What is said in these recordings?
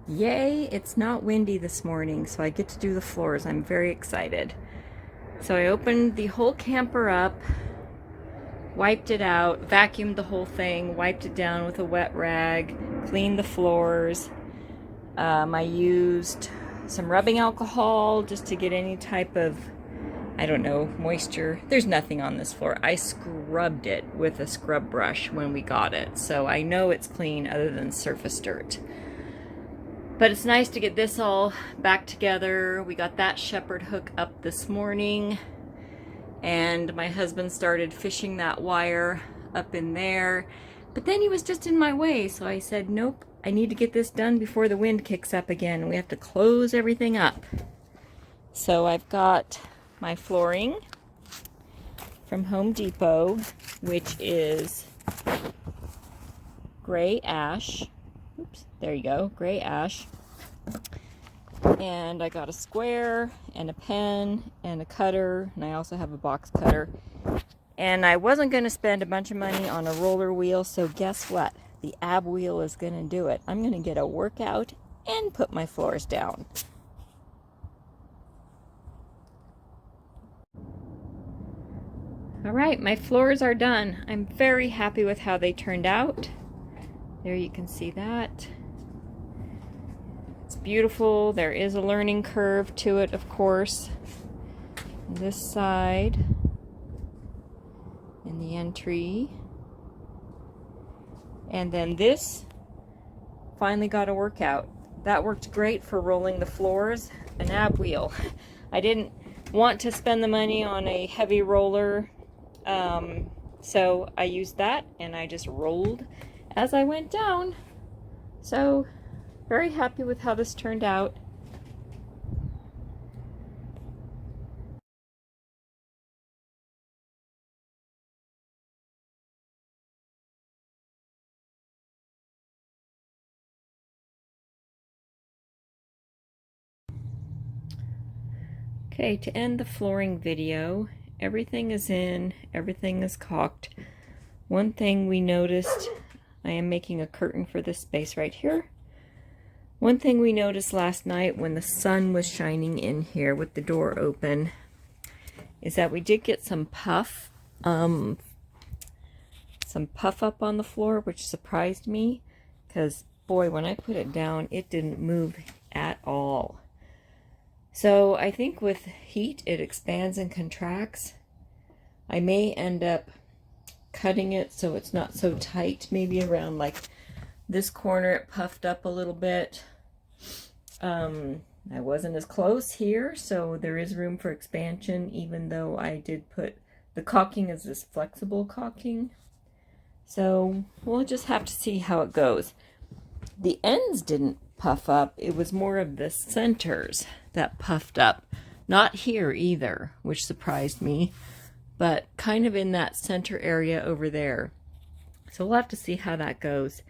Yay, it's not windy this morning, so I get to do the floors. I'm very excited. So I opened the whole camper up, wiped it out, vacuumed the whole thing, wiped it down with a wet rag, cleaned the floors. I used some rubbing alcohol just to get any type of, I don't know, moisture. There's nothing on this floor. I scrubbed it with a scrub brush when we got it, so I know it's clean other than surface dirt. But it's nice to get this all back together. We got that shepherd hook up this morning, and my husband started fishing that wire up in there. But then he was just in my way, so I said, nope, I need to get this done before the wind kicks up again. We have to close everything up. So I've got my flooring from Home Depot, which is gray ash. Oops, there you go, gray ash. And I got a square and a pen and a cutter, and I also have a box cutter. And I wasn't going to spend a bunch of money on a roller wheel, so guess what? The ab wheel is going to do it. I'm going to get a workout and put my floors down. All right, my floors are done. I'm very happy with how they turned out. There you can see that. It's beautiful. There is a learning curve to it, of course. This side in the entry. And then this finally got a workout. That worked great for rolling the floors. An ab wheel. I didn't want to spend the money on a heavy roller, so I used that and I just rolled as I went down. So very happy with how this turned out. Okay, to end the flooring video, everything is in, everything is caulked. One thing we noticed, I am making a curtain for this space right here. One thing we noticed last night when the sun was shining in here with the door open is that we did get some puff up on the floor, which surprised me because boy, when I put it down, it didn't move at all. So I think with heat, it expands and contracts. I may end up cutting it so it's not so tight, maybe around like this corner it puffed up a little bit. I wasn't as close here, so there is room for expansion, even though I did put the caulking as this flexible caulking. So we'll just have to see how it goes. The ends didn't puff up, it was more of the centers that puffed up. Not here either, which surprised me, but kind of in that center area over there. So we'll have to see how that goes.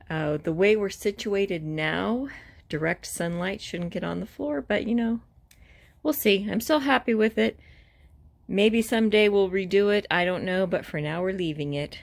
The way we're situated now, direct sunlight shouldn't get on the floor, but you know, we'll see. I'm still happy with it. Maybe someday we'll redo it, I don't know, but for now we're leaving it.